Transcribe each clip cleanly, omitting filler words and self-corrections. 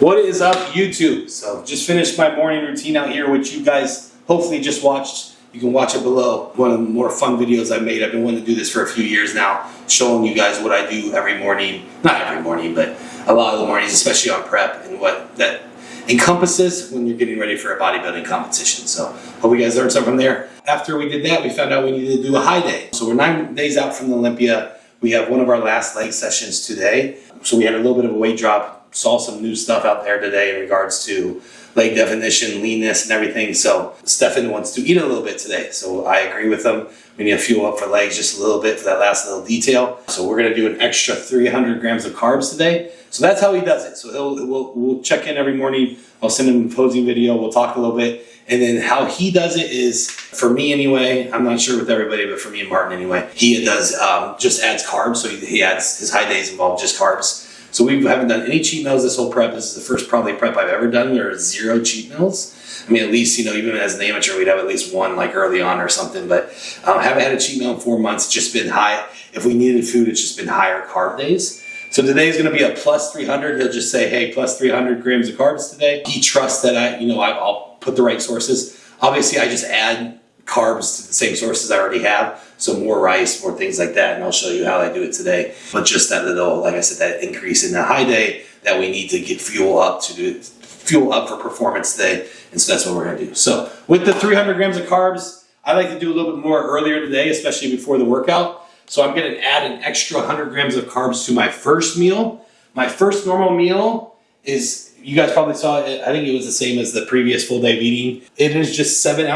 What is up, YouTube? So just finished my morning routine out here, which you guys hopefully just watched. You can watch it below. One of the more fun videos I made. I've been wanting to do this for a few years now, showing you guys what I do every morning. Not every morning, but a lot of the mornings, especially on prep, and what that encompasses when you're getting ready for a bodybuilding competition. So hope you guys learned something from there. After we did that, we found out we needed to do a high day. So we're 9 days out from the Olympia. We have one of our last leg sessions today. So we had a little bit of a weight drop. Saw some new stuff out there today in regards to leg definition, leanness, and everything. So Stefan wants to eat a little bit today. So I agree with him. We need to fuel up for legs just a little bit for that last little detail. So we're going to do an extra 300 grams of carbs today. So that's how he does it. So we'll check in every morning. I'll send him a posing video. We'll talk a little bit. And then how he does it is, for me anyway, I'm not sure with everybody, but for me and Martin anyway, he does just adds carbs. So he adds, his high days involve just carbs. So we haven't done any cheat meals this whole prep. This is the first probably prep I've ever done. There are 0 cheat meals. I mean, at least, even as an amateur, we'd have at least one like early on or something, but haven't had a cheat meal in 4 months. It's just been high. If we needed food, it's just been higher carb days. So today's going to be a plus 300. He'll just say, hey, plus 300 grams of carbs today. He trusts that I'll put the right sources. Obviously, I just add carbs to the same sources I already have. So more rice, more things like that. And I'll show you how I do it today. But just that little, like I said, that increase in the high day that we need to get fuel up for performance today. And so that's what we're going to do. So with the 300 grams of carbs, I like to do a little bit more earlier today, especially before the workout. So I'm going to add an extra 100 grams of carbs to my first meal. My first normal meal is, you guys probably saw it, I think it was the same as the previous full day of eating. It is just 7.5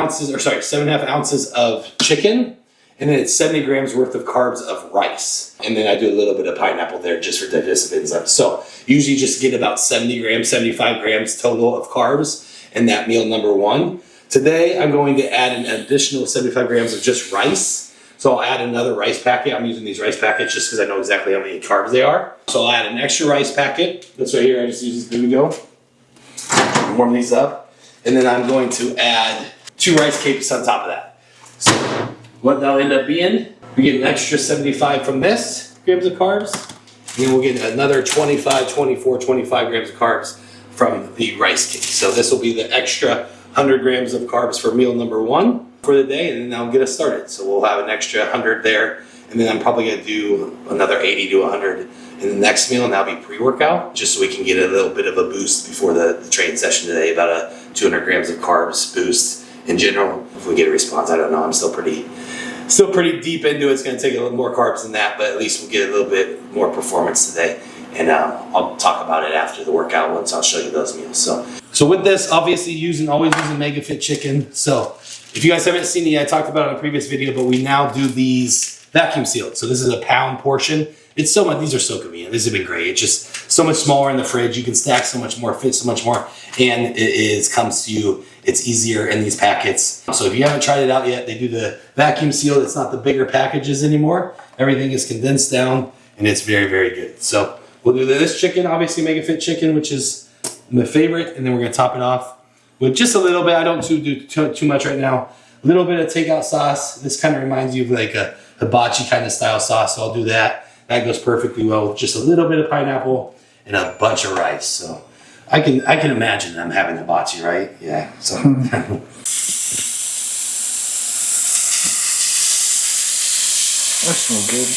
ounces of chicken, and then it's 70 grams worth of carbs of rice. And then I do a little bit of pineapple there just for digestive enzymes. So usually just get about 70 grams, 75 grams total of carbs in that meal number one. Today, I'm going to add an additional 75 grams of just rice. So I'll add another rice packet. I'm using these rice packets just because I know exactly how many carbs they are. So I'll add an extra rice packet. That's right here. I just use this. Here we go. Warm these up. And then I'm going to add 2 rice cakes on top of that. So what that'll end up being, we get an extra 75 from this grams of carbs. And then we'll get another 25 grams of carbs from the rice cake. So this will be the extra 100 grams of carbs for meal number one for the day, and then that'll get us started. So we'll have an extra 100 there, and then I'm probably going to do another 80 to 100 in the next meal, and that'll be pre-workout, just so we can get a little bit of a boost before the training session today, about a 200 grams of carbs boost in general. If we get a response, I don't know. I'm still pretty deep into it. It's going to take a little more carbs than that, but at least we'll get a little bit more performance today. And I'll talk about it after the workout once I'll show you those meals. So with this, obviously always using MegaFit chicken. So if you guys haven't seen it yet, I talked about it in a previous video, but we now do these vacuum sealed. So this is a pound portion. It's so much, these are so convenient. These have been great. It's just so much smaller in the fridge. You can stack so much more, fit so much more, and comes to you. It's easier in these packets. So if you haven't tried it out yet, they do the vacuum sealed. It's not the bigger packages anymore. Everything is condensed down, and it's very, very good. So we'll do this chicken, obviously MegaFit chicken, which is my favorite, and then we're gonna top it off with just a little bit. I don't do too much right now. A little bit of takeout sauce. This kind of reminds you of like a hibachi kind of style sauce, so I'll do that. That goes perfectly well with just a little bit of pineapple and a bunch of rice. So I can imagine I'm having hibachi, right? Yeah. So that smells good.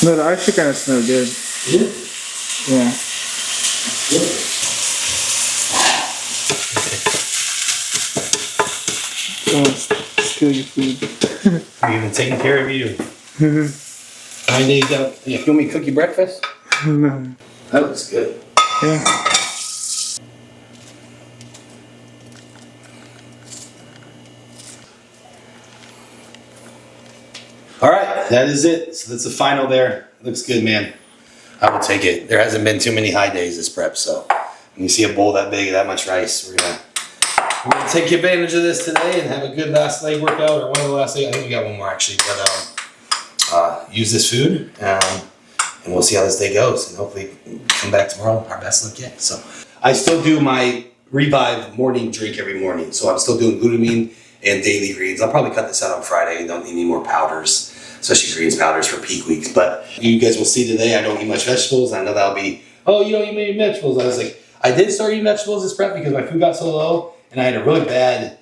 No, the actually kind of smell good. Yeah. Don't steal your food. I'm even taking care of you. 9 days out. You want me to cook you breakfast? No. That looks good. Yeah. All right, that is it. So that's the final there. Looks good, man. I will take it. There hasn't been too many high days this prep, so when you see a bowl that big, that much rice, we're gonna take advantage of this today and have a good last leg workout, or one of the last legs. I think we got one more actually, but use this food, and we'll see how this day goes, and hopefully come back tomorrow our best look yet. So I still do my Revive morning drink every morning, so I'm still doing glutamine and daily greens. I'll probably cut this out on Friday. I don't need any more powders. especially greens powders for peak weeks. But you guys will see today, I don't eat much vegetables. I know that'll be, oh, you don't eat many vegetables. I was like, I did start eating vegetables this prep because my food got so low, and I had a really bad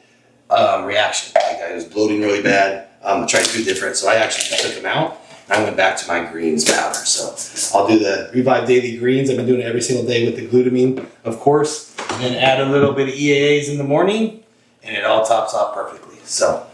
reaction. Like I was bloating really bad. Trying to do different, so I actually just took them out. I went back to my greens powder. So I'll do the Revive Daily Greens. I've been doing it every single day with the glutamine, of course. And then add a little bit of EAAs in the morning, and it all tops off perfectly. So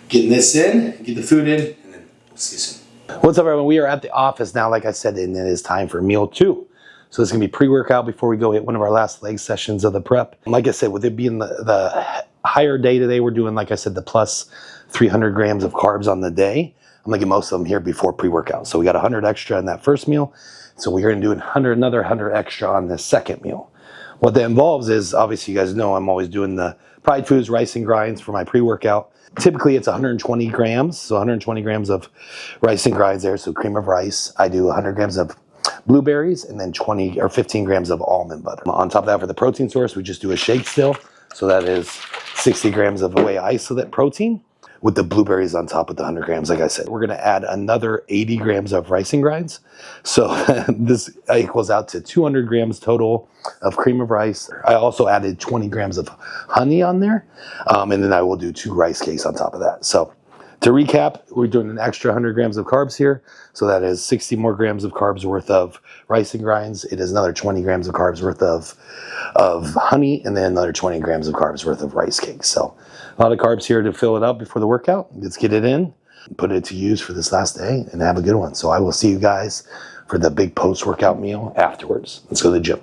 getting this in, get the food in, and then we'll see you soon. What's up, everyone? We are at the office now, like I said, and it is time for meal 2. So it's going to be pre-workout before we go hit one of our last leg sessions of the prep. And like I said, with it being the higher day today, we're doing, like I said, the plus 300 grams of carbs on the day. I'm gonna get most of them here before pre-workout. So we got 100 extra in that first meal. So we're gonna do another 100 extra on the second meal. What that involves is, obviously you guys know I'm always doing the Pride Foods rice and grinds for my pre-workout. Typically it's 120 grams. So 120 grams of rice and grinds there. So cream of rice. I do 100 grams of blueberries and then 20 or 15 grams of almond butter. On top of that, for the protein source, we just do a shake still. So that is 60 grams of whey isolate protein, with the blueberries on top of the 100 grams. Like I said, we're gonna add another 80 grams of rice and grinds. So this equals out to 200 grams total of cream of rice. I also added 20 grams of honey on there. And then I will do 2 rice cakes on top of that. So to recap, we're doing an extra 100 grams of carbs here. So that is 60 more grams of carbs worth of rice and grinds. It is another 20 grams of carbs worth of honey, and then another 20 grams of carbs worth of rice cakes. So a lot of carbs here to fill it up before the workout. Let's get it in, put it to use for this last day, and have a good one. So I will see you guys for the big post-workout meal afterwards. Let's go to the gym.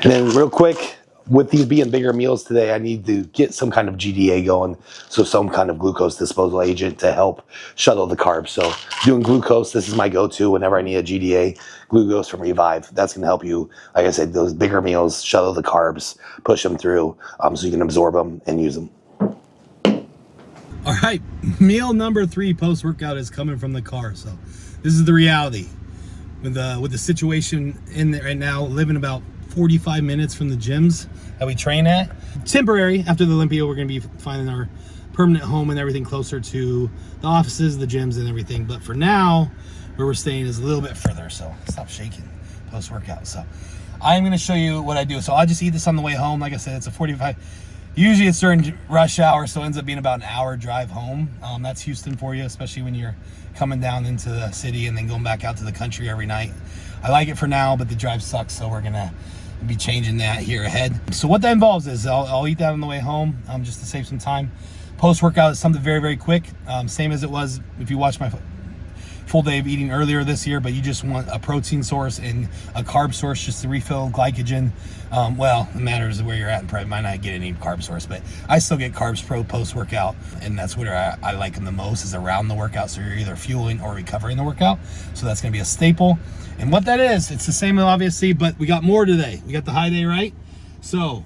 And then real quick, with these being bigger meals today, I need to get some kind of GDA going, so some kind of glucose disposal agent to help shuttle the carbs. So doing glucose, this is my go-to whenever I need a GDA, glucose from Revive. That's going to help you, like I said, those bigger meals, shuttle the carbs, push them through so you can absorb them and use them. All right, meal number 3 post-workout is coming from the car. So this is the reality with the situation in there right now, living about 45 minutes from the gyms that we train at. Temporary, after the Olympia, we're gonna be finding our permanent home and everything closer to the offices, the gyms and everything. But for now, where we're staying is a little bit further. So stop shaking post-workout. So I'm gonna show you what I do. So I'll just eat this on the way home. Like I said, it's a 45, usually it's during rush hour, so it ends up being about an hour drive home. That's Houston for you, especially when you're coming down into the city and then going back out to the country every night. I like it for now, but the drive sucks, so we're gonna be changing that here ahead. So what that involves is I'll eat that on the way home, just to save some time. Post-workout is something very, very quick, same as it was if you watch my full day of eating earlier this year, but you just want a protein source and a carb source just to refill glycogen. Well, it matters where you're at, and probably might not get any carb source, but I still get carbs post-workout, and that's where I like them the most, is around the workout. So you're either fueling or recovering the workout. So that's gonna be a staple. And what that is, it's the same obviously, but we got more today. We got the high day, right? So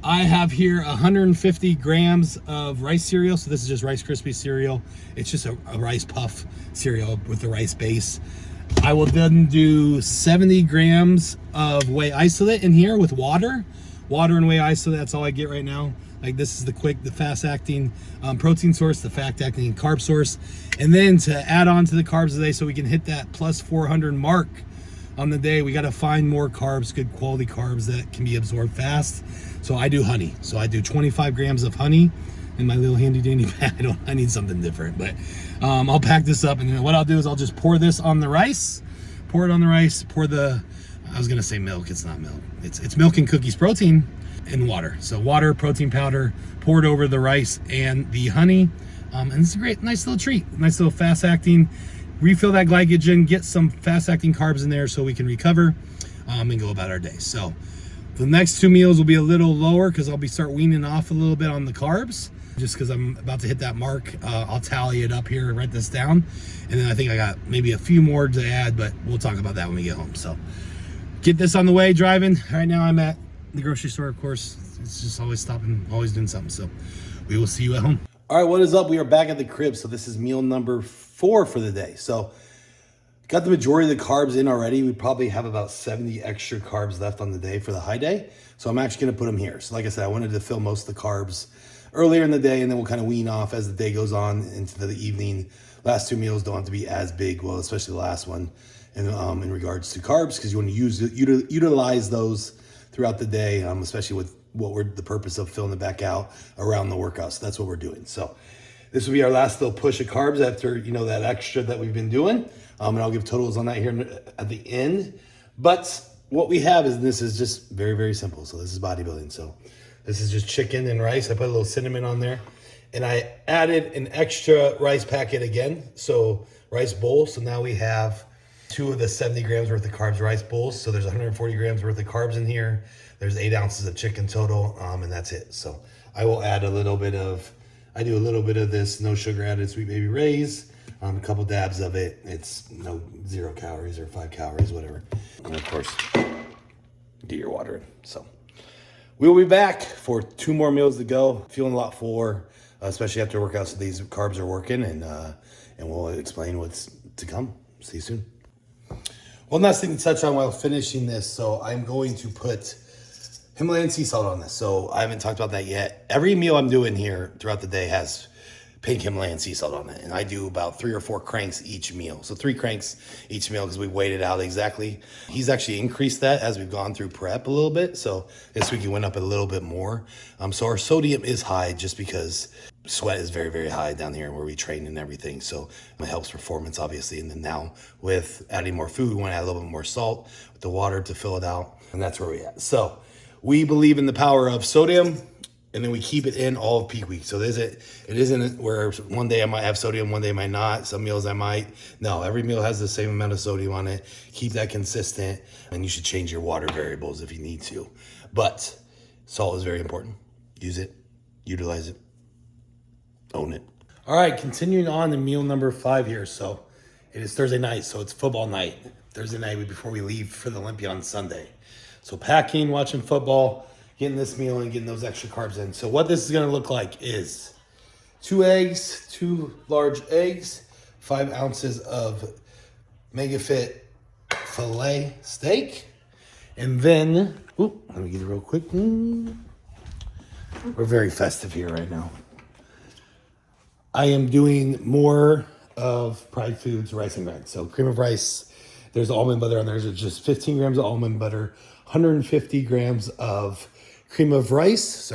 I have here 150 grams of rice cereal. So this is just Rice Krispie cereal. It's just a rice puff cereal with the rice base. I will then do 70 grams of whey isolate in here with water. Water and whey isolate, that's all I get right now. Like this is the fast acting protein source, the fast acting carb source. And then to add on to the carbs today so we can hit that plus 400 mark on the day, we got to find more carbs, good quality carbs that can be absorbed fast. So I do honey. So I do 25 grams of honey in my little handy dandy bag. I need something different, but I'll pack this up, and then what I'll do is I'll just pour this on the rice, pour it on the rice, I was gonna say milk, it's not milk. It's milk and cookies protein and water. So water, protein powder, poured over the rice and the honey. And it's a great, nice little treat, nice little fast acting, refill that glycogen, get some fast acting carbs in there so we can recover and go about our day. So the next 2 meals will be a little lower because I'll start weaning off a little bit on the carbs, just because I'm about to hit that mark. I'll tally it up here, write this down, and then I think I got maybe a few more to add, but we'll talk about that when we get home. So get this on the way, driving. Right now I'm at the grocery store, of course. It's just always stopping, always doing something. So we will see you at home. All right, what is up? We are back at the crib. So this is meal number 4 for the day. So got the majority of the carbs in already. We probably have about 70 extra carbs left on the day for the high day. So I'm actually gonna put them here. So like I said, I wanted to fill most of the carbs earlier in the day, and then we'll kind of wean off as the day goes on into the evening last two meals don't have to be as big, well, especially the last one, and in regards to carbs, because you want to utilize those throughout the day, especially with what we're the purpose of filling it back out around the workout. So that's what we're doing. So this will be our last little push of carbs after, you know, that extra that we've been doing. And I'll give totals on that here at the end. But what we have is, this is just very, very simple. So this is bodybuilding. So this is just chicken and rice. I put a little cinnamon on there. And I added an extra rice packet again. So rice bowl. So now we have 2 of the 70 grams worth of carbs rice bowls. So there's 140 grams worth of carbs in here. There's 8 ounces of chicken total. And that's it. So I will add I do a little bit of this no sugar added Sweet Baby Ray's, a couple dabs of it. It's 0 calories or 5 calories, whatever. And of course, do your watering. So we will be back for 2 more meals to go. Feeling a lot fuller, especially after workouts. So these carbs are working, and we'll explain what's to come. See you soon. One last thing to touch on while finishing this. So I'm going to put Himalayan sea salt on this. So I haven't talked about that yet. Every meal I'm doing here throughout the day has pink Himalayan sea salt on it. And I do about 3 or 4 cranks each meal. So 3 cranks each meal because we weighed it out exactly. He's actually increased that as we've gone through prep a little bit. So this week he went up a little bit more. So our sodium is high just because sweat is very, very high down here where we train and everything. So it helps performance, obviously. And then now with adding more food, we want to add a little bit more salt with the water to fill it out. And that's where we're at. So we believe in the power of sodium, and then we keep it in all of peak week. So it isn't where one day I might have sodium, one day I might not. Some meals I might. No, every meal has the same amount of sodium on it. Keep that consistent, and you should change your water variables if you need to. But salt is very important. Use it, utilize it, own it. All right, continuing on to meal number 5 here. So it is Thursday night, so it's football night. Thursday night before we leave for the Olympia on Sunday. So packing, watching football, getting this meal and getting those extra carbs in. So what this is going to look like is 2 eggs, 2 large eggs, 5 ounces of MegaFit filet steak. And then, let me get it real quick. We're very festive here right now. I am doing more of Pride Foods rice and grind. So cream of rice, there's almond butter on there. There's just 15 grams of almond butter, 150 grams of cream of rice,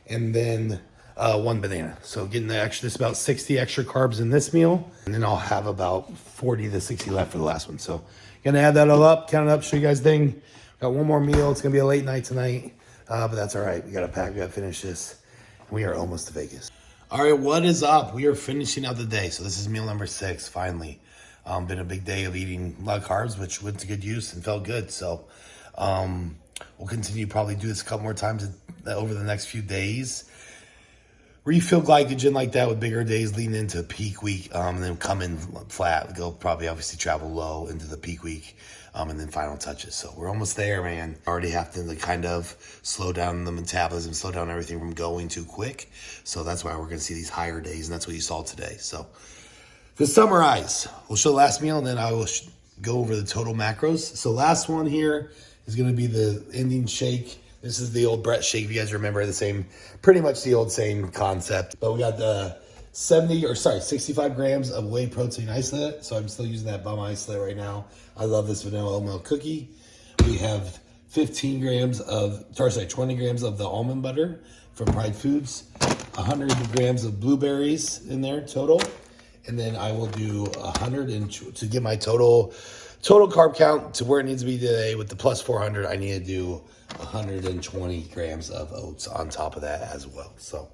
and then 1 banana. So getting the extra, this about 60 extra carbs in this meal, and then I'll have about 40 to 60 left for the last one. So gonna add that all up, count it up, show you guys thing. Got one more meal. It's gonna be a late night tonight, but that's all right. We gotta pack, we gotta finish this. We are almost to Vegas. All right, what is up? We are finishing out the day. So this is meal number 6, finally. Been a big day of eating a lot of carbs, which went to good use and felt good. So we'll continue to probably do this a couple more times over the next few days. Refill glycogen like that with bigger days leading into peak week, and then come in flat. Go probably obviously travel low into the peak week, and then final touches. So we're almost there, man. Already have to kind of slow down the metabolism, slow down everything from going too quick. So that's why we're going to see these higher days, and that's what you saw today. So to summarize, we'll show the last meal, and then I will go over the total macros. So last one here is going to be the ending shake. This is the old Brett shake. If you guys remember, pretty much the old same concept. But we got the 65 grams of whey protein isolate. So I'm still using that BALM isolate right now. I love this vanilla oat milk cookie. We have 20 grams of the almond butter from Pride Foods. 100 grams of blueberries in there total. And then I will do 100 to get my total carb count to where it needs to be today. With the plus 400, I need to do 120 grams of oats on top of that as well. So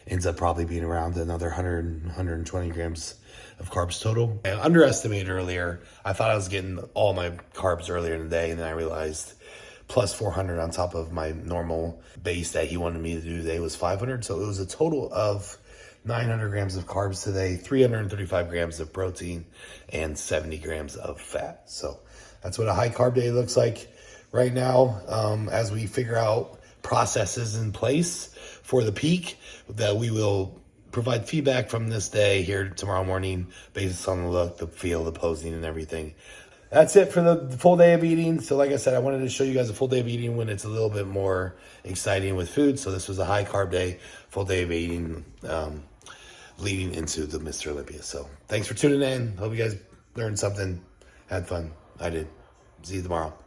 ends up probably being around another 120 grams of carbs total. I underestimated earlier. I thought I was getting all my carbs earlier in the day, and then I realized plus 400 on top of my normal base that he wanted me to do today was 500. So it was a total of 900 grams of carbs today, 335 grams of protein, and 70 grams of fat. So that's what a high carb day looks like right now, as we figure out processes in place for the peak that we will provide feedback from this day here tomorrow morning based on the look, the feel, the posing, and everything. That's it for the full day of eating. So like I said, I wanted to show you guys a full day of eating when it's a little bit more exciting with food. So this was a high carb day, full day of eating. leading into the Mr. Olympia. So thanks for tuning in. Hope you guys learned something, had fun. I did. See you tomorrow.